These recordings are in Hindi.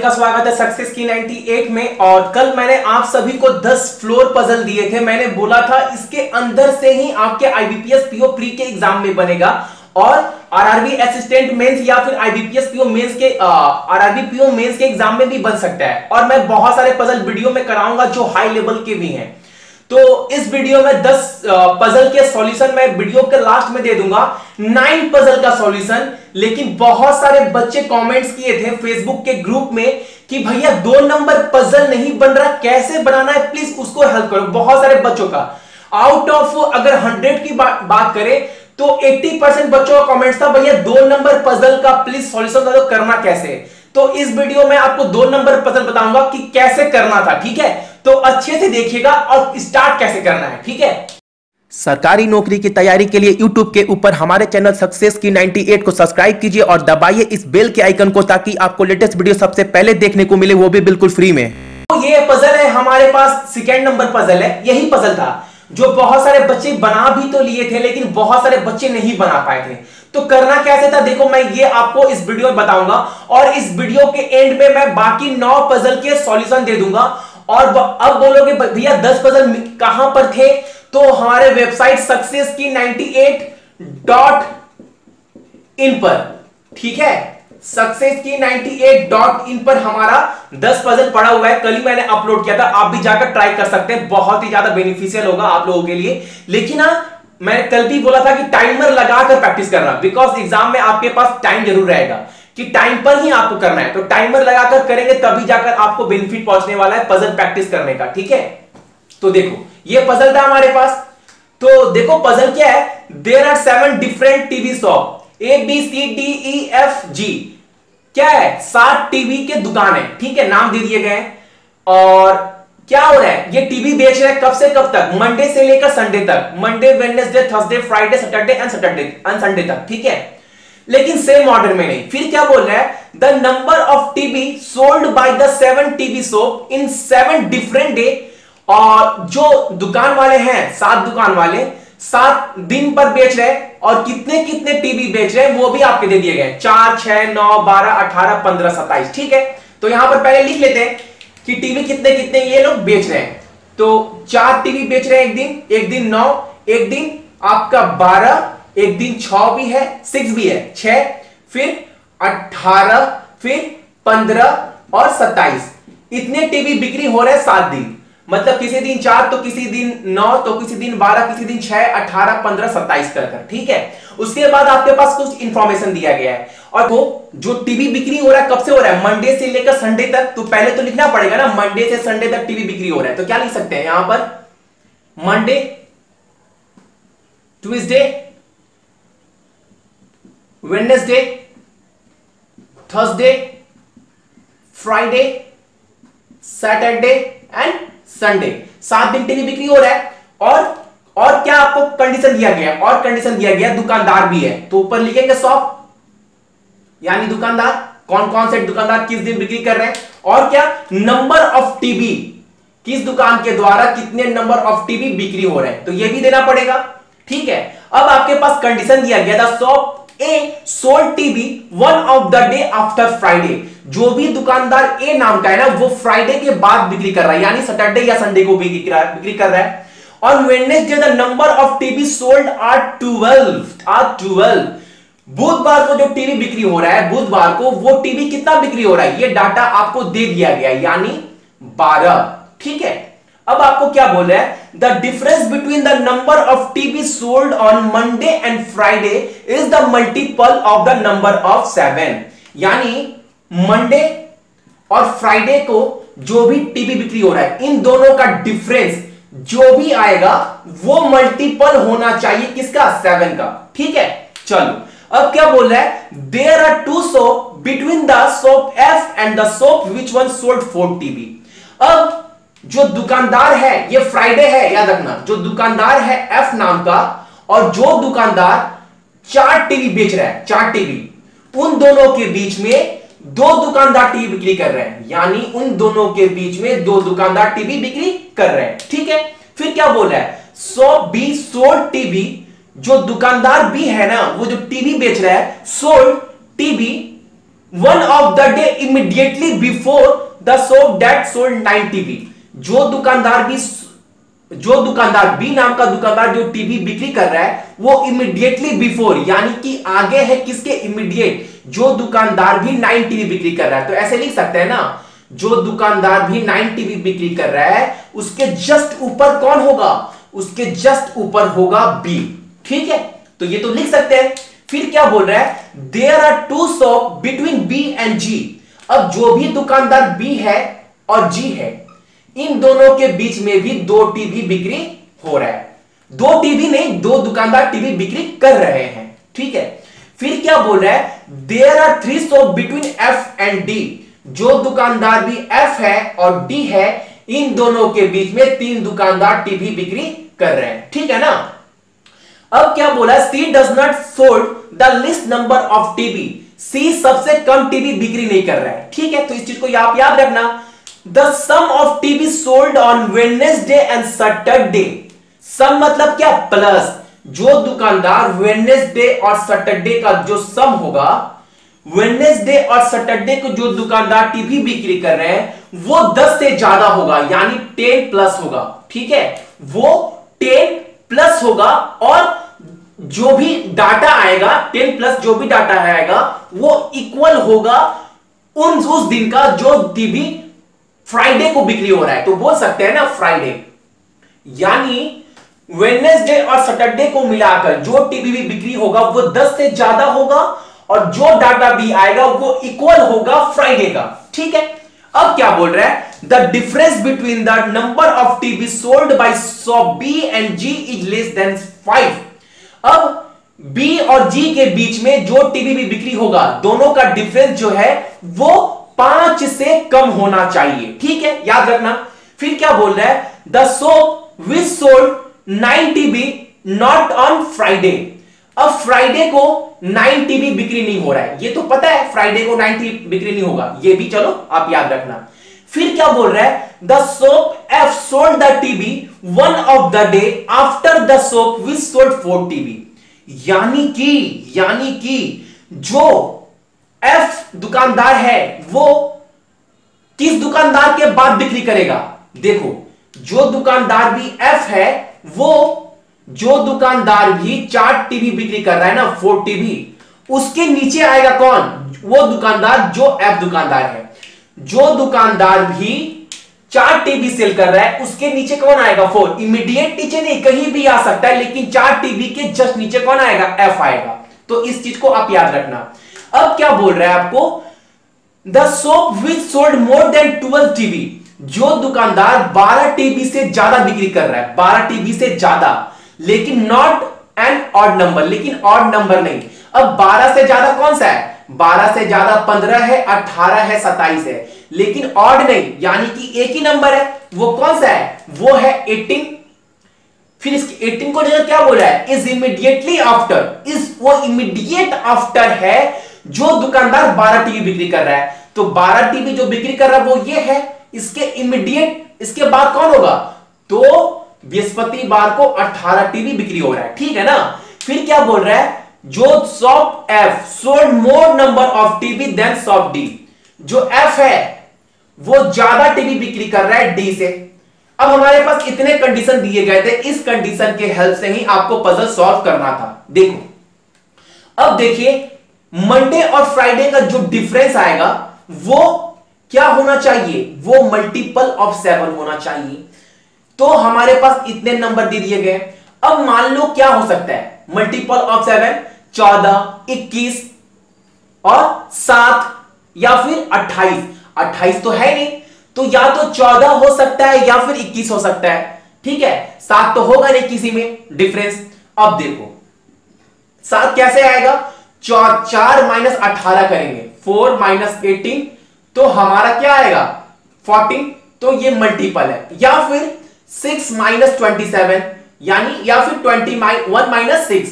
का स्वागत है सक्सेस की 98 में। और कल मैंने आप सभी को 10 फ्लोर पजल दिए थे। मैंने बोला था इसके अंदर से ही आपके आईबीपीएस पीओ प्री के एग्जाम में बनेगा और आरआरबी असिस्टेंट मेंस या फिर आईबीपीएस पीओ मेंस के आरआरबी पीओ मेंस के एग्जाम में भी बन सकता है। और मैं बहुत सारे पजल वीडियो में कराऊंगा जो हाई लेवल के भी हैं। तो इस वीडियो में 10 पजल के सॉल्यूशन मैं वीडियो के लास्ट में दे दूंगा, 9 पजल का सॉल्यूशन। लेकिन बहुत सारे बच्चे कमेंट्स किए थे फेसबुक के ग्रुप में कि भैया 2 नंबर पजल नहीं बन रहा, कैसे बनाना है, प्लीज उसको हेल्प करो। बहुत सारे बच्चों का आउट ऑफ अगर 100 की बात करें तो 80% बच्चों का कमेंट्स था भैया 2 नंबर पजल का प्लीज सॉल्यूशन दो, करना कैसे। तो इस वीडियो में आपको 2 नंबर पजल बताऊंगा कि कैसे करना था, ठीक है। तो अच्छे से देखिएगा और स्टार्ट कैसे करना है, ठीक है। सरकारी नौकरी की तैयारी के लिए YouTube के ऊपर हमारे चैनल सक्सेस की 98 को सब्सक्राइब कीजिए और दबाइए इस बेल के आइकन को ताकि आपको लेटेस्ट वीडियो सबसे पहले देखने को मिले, वो भी बिल्कुल फ्री में। तो ये पजल है हमारे पास, सेकेंड नंबर पजल है। यही पजल था जो बहुत सारे बच्चे बना भी तो लिए थे लेकिन बहुत सारे बच्चे नहीं बना पाए थे। तो करना कैसे था देखो, मैं ये आपको इस वीडियो में बताऊंगा और इस वीडियो के एंड में मैं बाकी 9 पजल के सॉल्यूशन दे दूंगा। और अब बोलोगे भैया 10 पजल कहां पर थे, तो हमारे वेबसाइट सक्सेस की 98.in पर, ठीक है। सक्सेस की 98.in पर हमारा 10 पजल पड़ा हुआ है, कल ही मैंने अपलोड किया था। आप भी जाकर ट्राई कर सकते हैं, बहुत ही ज्यादा बेनिफिशियल होगा आप लोगों के लिए। लेकिन मैं कल भी बोला था कि टाइमर लगाकर प्रैक्टिस करना, बिकॉज एग्जाम में आपके पास टाइम जरूर रहेगा कि टाइम पर ही आपको करना है। तो टाइमर लगाकर करेंगे तभी जाकर आपको बेनिफिट पहुंचने वाला है पजल प्रैक्टिस करने का, ठीक है। तो देखो ये पजल था हमारे पास। तो देखो पजल क्या है, there are 7 different TV shop, ABCDEFG, क्या है 7 टीवी के दुकान है, ठीक है, नाम दे दिए गए। और क्या हो रहा है, ये टीवी बेच रहे हैं कब से कब तक, मंडे से लेकर संडे तक, Monday Wednesday Thursday Friday Saturday and Sunday तक, ठीक है। लेकिन सेम ऑर्डर में नहीं। फिर क्या बोल रहा है, the number of TV sold by the 7 TV shop in 7 different day. और जो दुकान वाले हैं 7 दुकान वाले 7 दिन पर बेच रहे हैं और कितने कितने टीवी बेच रहे हैं वो भी आपके दे दिए गए, 4 6 9 12 18 15 27, ठीक है। तो यहां पर पहले लिख लेते हैं कि टीवी कितने कितने ये लोग बेच रहे हैं। तो 4 टीवी बेच रहे हैं एक दिन 9, एक दिन आपका 12, एक दिन 6 भी है, 6 भी है, 6, फिर 18, फिर 15 और 27। इतने टीवी बिक्री हो रहे हैं 7 दिन। मतलब किसी दिन 4 तो किसी दिन 9 तो किसी दिन 12 किसी दिन 6 18 15 27 कर, ठीक है। उसके बाद आपके पास कुछ इंफॉर्मेशन दिया गया है। और वो जो टीवी बिक्री हो रहा है कब से हो रहा है, मंडे से लेकर संडे तक। तो पहले तो लिखना पड़ेगा ना, मंडे से संडे तक टीवी बिक्री हो रहा है। तो क्या लिख सकते हैं यहां पर, Monday, Tuesday, Wednesday, Thursday, Friday, Saturday and Sunday. 7 दिन टीवी बिक्री हो रहा है। और क्या आपको कंडीशन दिया गया, और कंडीशन दिया गया दुकानदार भी है। तो ऊपर लिखेंगे शॉप, यानी दुकानदार, कौन कौन से दुकानदार किस दिन बिक्री कर रहे हैं। और क्या, नंबर ऑफ टीवी, किस दुकान के द्वारा कितने नंबर ऑफ टीवी बिक्री हो रहे हैं, तो यह भी देना पड़ेगा, ठीक है। अब आपके पास कंडीशन दिया गया था, shop A sold TV 1 of the day after Friday. जो भी दुकानदार ए नाम का है ना, वो फ्राइडे के बाद बिक्री कर रहा है, यानी सैटरडे या संडे को बिक्री कर रहा है। और Wednesday the number of TV sold are 12। बुधवार को जो टीवी बिक्री हो रहा है, बुधवार को वो टीवी कितना बिक्री हो रहा है, ये डाटा आपको दे दिया गया, यानी 12, ठीक है। अब आपको क्या बोल रहा है, the difference between the number of TV sold on Monday and Friday is the multiple of the number of 7। यानी मंडे और फ्राइडे को जो भी टीवी बिक्री हो रहा है, इन दोनों का डिफरेंस जो भी आएगा वो मल्टीपल होना चाहिए किसका, 7 का, ठीक है। चलो अब क्या बोल रहा है, there are 2 shop between the shop F and the shop which one sold 4 TV. अब जो दुकानदार है, ये फ्राइडे है, याद रखना, जो दुकानदार है एफ नाम का और जो दुकानदार 4 टीवी बेच रहा है, 4 टीवी, उन दोनों के बीच में 2 दुकानदार टीवी बिक्री कर रहे हैं, यानी उन दोनों के बीच में 2 दुकानदार टीवी बिक्री कर रहे हैं, ठीक है। फिर क्या बोल रहा है, शॉप बी सोल्ड टीवी, जो दुकानदार भी है ना, वो जो टीवी बेच रहा है, sold TV one of the day immediately before the shop that sold 9 TV. जो दुकानदार बी नाम का दुकानदार जो टीवी बिक्री कर रहा है वो इमीडिएटली बिफोर यानी कि आगे है किसके, इमीडिएट, जो दुकानदार भी 9 टीवी बिक्री कर रहा है। तो ऐसे लिख सकते हैं ना, जो दुकानदार भी 9 टीवी बिक्री कर रहा है उसके जस्ट ऊपर कौन होगा, उसके जस्ट ऊपर होगा बी। ठीक है, तो ये तो लिख सकते हैं। फिर क्या बोल रहा है, there are two shop between B and G. अब जो भी दुकानदार बी है और जी है, इन दोनों के बीच में भी 2 टीवी बिक्री हो रहा है। 2 टीवी नहीं, 2 दुकानदार टीवी बिक्री कर रहे हैं। ठीक है, फिर क्या बोल रहा है, there are 3 shop between F and D. जो दुकानदार भी एफ है और डी है, इन दोनों के बीच में 3 दुकानदार टीवी बिक्री कर रहे हैं। ठीक है ना। अब क्या बोला, she does not sold the list number of TV. She सबसे कम टीवी बिक्री नहीं कर रहा है। ठीक है, तो इस चीज को आप याद रखना। The sum of TV sold on Wednesday and Saturday. Sum मतलब क्या, प्लस। जो दुकानदार वेडनेसडे और सैटरडे का जो सम होगा, वेडनेसडे और सैटरडे को जो दुकानदार टीवी बिक्री कर रहे हैं वो 10 से ज्यादा होगा, यानी 10 प्लस होगा। ठीक है, वो 10 प्लस होगा और जो भी डाटा आएगा 10 प्लस जो भी डाटा आएगा वो इक्वल होगा उस दिन का जो टीवी फ्राइडे को बिक्री हो रहा है। तो बोल सकते हैं ना फ्राइडे, यानी वेडनेसडे और सैटरडे को मिलाकर जो टीवी भी बिक्री होगा वो 10 से ज्यादा होगा और जो डाटा भी आएगा वो इक्वल होगा फ्राइडे का। ठीक है, अब क्या बोल रहा है, the difference between the number of TV sold by shop B and G is less than 5। अब बी और जी के बीच में जो टीवी भी बिक्री होगा दोनों का डिफरेंस जो है वो 5 से कम होना चाहिए। ठीक है, याद रखना। फिर क्या बोल रहा है, the shop which sold 9 TV not on Friday. अब फ्राइडे को 9 टीवी बिक्री नहीं हो रहा है, ये तो पता है फ्राइडे को 9 टीवी बिक्री नहीं होगा, ये भी चलो आप याद रखना। फिर क्या बोल रहा है, the shop F sold the TV one of the day after the shop which sold 4 TV. यानी कि जो एफ दुकानदार है वो किस दुकानदार के बाद बिक्री करेगा। देखो, जो दुकानदार भी एफ है वो जो दुकानदार भी 4 टीवी बिक्री कर रहा है ना, 4 टीवी, उसके नीचे आएगा कौन, वो दुकानदार जो एफ दुकानदार है। जो दुकानदार भी 4 टीवी सेल कर रहा है उसके नीचे कौन आएगा, 4। इमीडिएट नीचे नहीं, कहीं भी आ सकता है, लेकिन 4 टीवी के जस्ट नीचे कौन आएगा, एफ आएगा। तो इस चीज को आप याद रखना। अब क्या बोल रहा है आपको, the shop which sold more than 12 TV. जो दुकानदार 12 टीवी से ज्यादा बिक्री कर रहा है, 12 टीवी से ज्यादा, लेकिन नॉट एन ऑड नंबर, लेकिन ऑड नंबर नहीं। अब 12 से ज्यादा कौन सा है, 12 से ज्यादा 15 है, 18 है, 27 है, लेकिन ऑड नहीं, यानी कि एक ही नंबर है। वो कौन सा है, वो है 18। फिर इसकी 18 को जगह क्या बोला है, इज इमीडिएटली आफ्टर। इस वो इमीडिएट आफ्टर है जो दुकानदार 12 टीवी बिक्री कर रहा है। तो 12 टीवी जो बिक्री कर रहा है वो ये है, इसके इमीडिएट इसके बाद कौन होगा, तो बृहस्पतिवार को 18 टीवी बिक्री हो रहा है। ठीक है ना। फिर क्या बोल रहा है, जो shop F sold more number of TV than shop D. जो एफ है वो ज्यादा टीवी बिक्री कर रहा है डी से। अब हमारे पास इतने कंडीशन दिए गए थे, इस कंडीशन के हेल्प से ही आपको पजल सॉल्व करना था। देखो, अब देखिए मंडे और फ्राइडे का जो डिफरेंस आएगा वो क्या होना चाहिए, वो मल्टीपल ऑफ 7 होना चाहिए। तो हमारे पास इतने नंबर दे दिए गए। अब मान लो क्या हो सकता है मल्टीपल ऑफ 7, 14, 21 और 7 या फिर 28। 28 तो है नहीं, तो या तो 14 हो सकता है या फिर 21 हो सकता है। ठीक है, 7 तो होगा नहीं किसी में डिफरेंस। अब देखो 7 कैसे आएगा, 4 माइनस 18 करेंगे, 4 माइनस 18, तो हमारा क्या आएगा 14। तो ये मल्टीपल है। या फिर 6 माइनस 27, यानी या फिर 1 माइनस 6,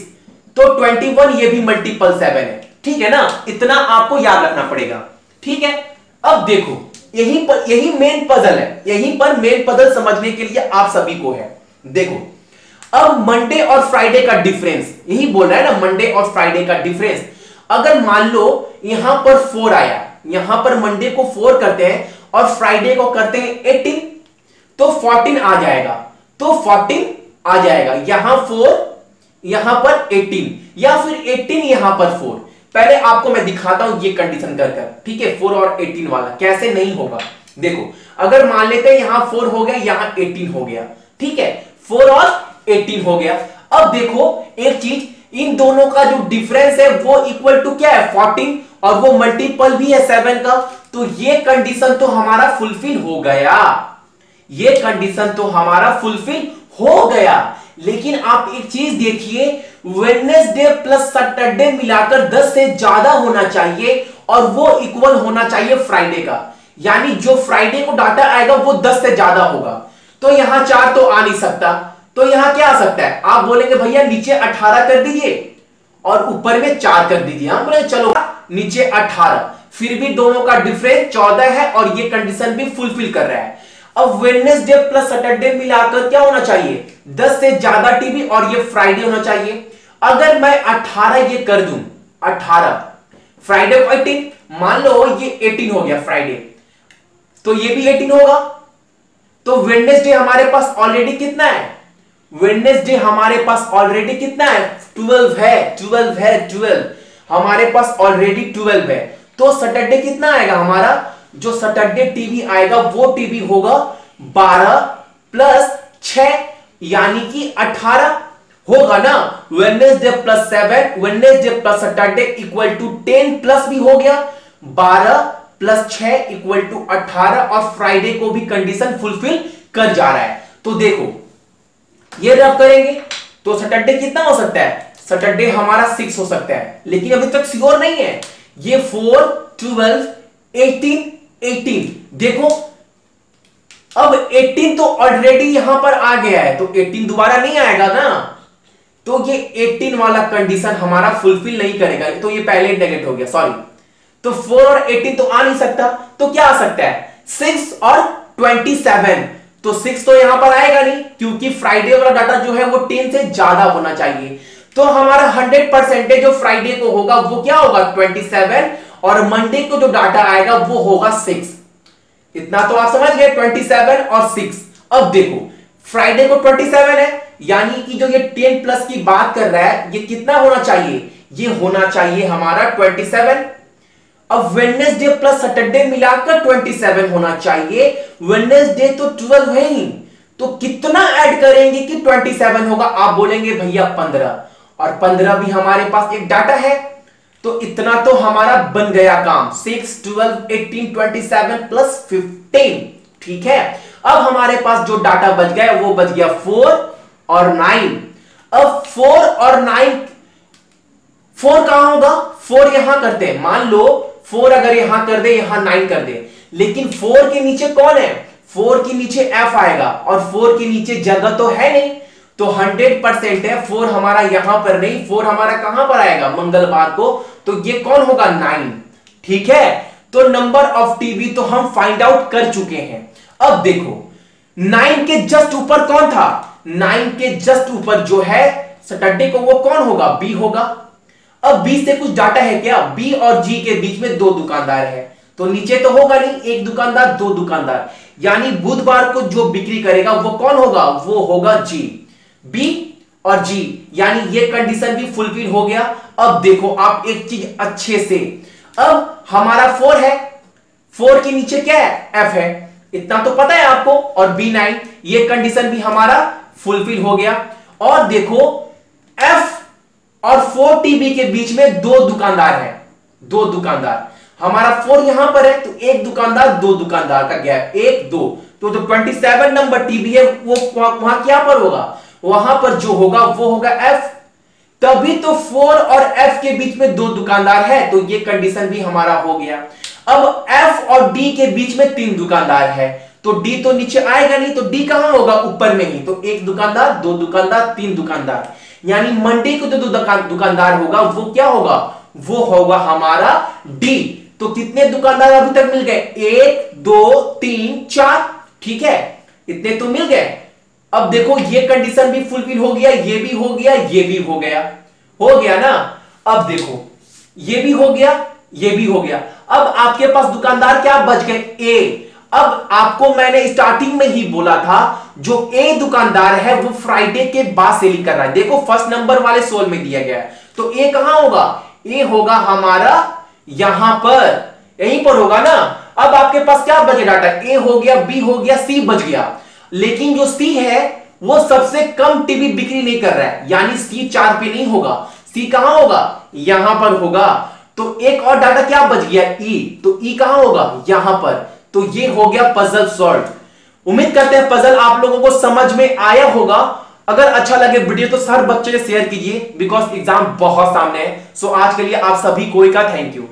तो 21, ये भी मल्टीपल 7 है। ठीक है ना, इतना आपको याद रखना पड़ेगा। ठीक है, अब देखो यही मेन पजल है, यहीं पर मेन पजल समझने के लिए आप सभी को है। देखो अब मंडे और फ्राइडे का डिफरेंस, यही बोल रहा है ना, मंडे और फ्राइडे का डिफरेंस। अगर मान लो यहां पर 4 आया, यहां पर मंडे को 4 करते हैं और फ्राइडे को करते हैं 18, तो 14 आ जाएगा, तो 14 आ जाएगा, यहां 4 यहां पर 18 या फिर 18 यहां पर 4। पहले आपको मैं दिखाता हूं ये कंडीशन कर कर, ठीक है, 4 और 18 वाला कैसे नहीं होगा। देखो अगर मान लेते हैं यहां 4 हो गया, यहां 18 हो गया, ठीक है, 4 और 18 हो गया। अब देखो एक चीज, इन दोनों का जो डिफरेंस है वो इक्वल टू क्या है 14, और वो मल्टीपल भी है 7 का, तो ये कंडीशन तो हमारा फुलफिल हो गया, ये कंडीशन तो हमारा फुलफिल हो गया। लेकिन आप एक चीज देखिए, वेडनेसडे प्लस सैटरडे मिलाकर 10 से ज्यादा होना चाहिए और वो इक्वल होना चाहिए फ्राइडे का, यानी जो फ्राइडे को डाटा आएगा वो 10 से ज्यादा होगा। तो यहां 4 तो आ नहीं सकता, तो यहां क्या आ सकता है, आप बोलेंगे भैया नीचे 18 कर दीजिए और ऊपर में 4 कर दीजिए। हम बोले चलो नीचे 18, फिर भी दोनों का डिफरेंस 14 है और ये कंडीशन भी फुलफिल कर रहा है। अब वेडनेसडे प्लस सैटरडे मिलाकर क्या होना चाहिए, 10 से ज्यादा टीवी और ये फ्राइडे होना चाहिए। अगर मैं 18 ये कर दूं, 18 फ्राइडे को 18, मान लो ये 18 हो गया फ्राइडे, तो ये भी 18 होगा। तो वेडनेसडे हमारे पास ऑलरेडी कितना है, वेडनेसडे हमारे पास ऑलरेडी कितना है 12 है, 12 है, 12 हमारे पास ऑलरेडी 12 है। तो सैटरडे कितना आएगा हमारा, जो सैटरडे टीवी आएगा वो टीवी होगा 12 प्लस 6 यानी कि 18 होगा ना। Wednesday plus 7, Wednesday plus Saturday equal to 10 plus भी हो गया, 12 प्लस 6 इक्वल टू 18 और फ्राइडे को भी कंडीशन फुलफिल कर जा रहा है। तो देखो ये रब करेंगे तो सैटरडे कितना हो सकता है, सैटरडे हमारा 6 हो सकता है, लेकिन अभी तक श्योर नहीं है। ये 4 12 18 18 देखो, अब 18 तो ऑलरेडी यहां पर आ गया है, तो 18 दोबारा नहीं आएगा ना, तो ये 18 वाला कंडीशन हमारा फुलफिल नहीं करेगा, तो ये पहले नेगेट हो गया, सॉरी। तो 4 और 18 तो आ नहीं सकता, तो क्या आ सकता है 6 और 27, तो 6 तो यहां पर आएगा नहीं क्योंकि फ्राइडे वाला डाटा जो है वो 10 से ज्यादा होना चाहिए। तो हमारा 100% जो फ्राइडे को होगा वो क्या होगा 27, और मंडे को जो डाटा आएगा वो होगा 6। इतना तो आप समझ गए, 27 और 6। अब देखो फ्राइडे को 27 है, यानी कि जो ये 10 प्लस की बात कर रहा है ये कितना होना चाहिए, ये होना चाहिए हमारा 27। अब वेडनेसडे प्लस सैटरडे मिलाकर 27 होना चाहिए, वेडनेसडे तो 12 है ही, तो कितना ऐड करेंगे कि 27 होगा, आप बोलेंगे भैया 15, और 15 भी हमारे पास एक डाटा है, तो इतना तो हमारा बन गया काम, 6 12 18 27 प्लस 15, ठीक है। अब हमारे पास जो डाटा बच गया वो बच गया 4 और 9। अब 4 और 9, 4 कहां होगा, 4 यहां करते हैं, मान लो 4 अगर यहां कर दे यहां 9 कर दे, लेकिन 4 के नीचे कौन है, 4 के नीचे f आएगा और 4 के नीचे जगह तो है नहीं, तो 100% है 4 हमारा यहां पर नहीं, 4 हमारा कहां पर आएगा मंगलवार को, तो ये कौन होगा 9, ठीक है। तो नंबर ऑफ टीवी तो हम फाइंड आउट कर चुके हैं। अब देखो 9 के जस्ट ऊपर कौन था, 9 के जस्ट ऊपर जो है सैटरडे को वो कौन होगा, बी होगा। अब बी से कुछ डाटा है क्या, बी और जी के बीच में 2 दुकानदार है, तो नीचे तो होगा नहीं, एक दुकानदार 2 दुकानदार, यानी बुधवार को जो बिक्री करेगा वो कौन होगा, वो होगा जी, बी और जी, यानी ये कंडीशन भी फुलफिल हो गया। अब देखो आप एक चीज अच्छे से, अब हमारा 4 है, 4 के नीचे क्या है, एफ है, इतना तो पता है आपको, और B9, ये कंडीशन भी हमारा फुलफिल हो गया। और देखो एफ और 4 टीबी के बीच में 2 दुकानदार है, 2 दुकानदार, हमारा 4 यहां पर है तो एक दुकानदार 2 दुकानदार का गैप 1 2, तो जो 27 नंबर टीबी है वो वहां क्या पर होगा, वहां पर जो होगा वो होगा एफ, तभी तो 4 और एफ के बीच में 2 दुकानदार है, तो ये कंडीशन भी हमारा हो गया। अब एफ और डी के बीच में 3 दुकानदार है, तो डी तो नीचे आएगा नहीं, तो डी कहां होगा, ऊपर में ही, तो एक दुकानदार 2 दुकानदार 3 दुकानदार, यानी मंडे को जो दुकानदार होगा वो क्या होगा, वो होगा हमारा डी। तो कितने दुकानदार अभी तक मिल गए, 1 2 3 4, ठीक है, इतने तो मिल गए। अब देखो ये कंडीशन भी फुलफिल हो गया, ये भी हो गया, ये भी हो गया ना। अब देखो ये भी हो गया, ये भी हो गया। अब आपके पास दुकानदार क्या बच गए, ए। अब आपको मैंने स्टार्टिंग में ही बोला था जो ए दुकानदार है वो फ्राइडे के बाद सेलिंग कर रहा है। देखो फर्स्ट नंबर वाले सोल में दिया गया है, तो ए कहां होगा, ए होगा हमारा यहां पर, यहीं पर होगा ना। अब आपके पास क्या बचे डाटा, ए हो गया, बी हो गया, सी बच गया। लेकिन जो सी है वो सबसे कम टीवी बिक्री नहीं कर रहा है, यानी सी 4 पे नहीं होगा, सी कहां होगा, यहां पर होगा। तो एक और डाटा क्या बच गया, ई, तो ई कहां होगा, यहां पर। तो ये हो गया पजल सॉल्व। उम्मीद करते हैं पजल आप लोगों को समझ में आया होगा। अगर अच्छा लगे वीडियो तो हर बच्चे से शेयर कीजिए, बिकॉज एग्जाम बहुत सामने है। सो आज के लिए आप सभी को का थैंक यू।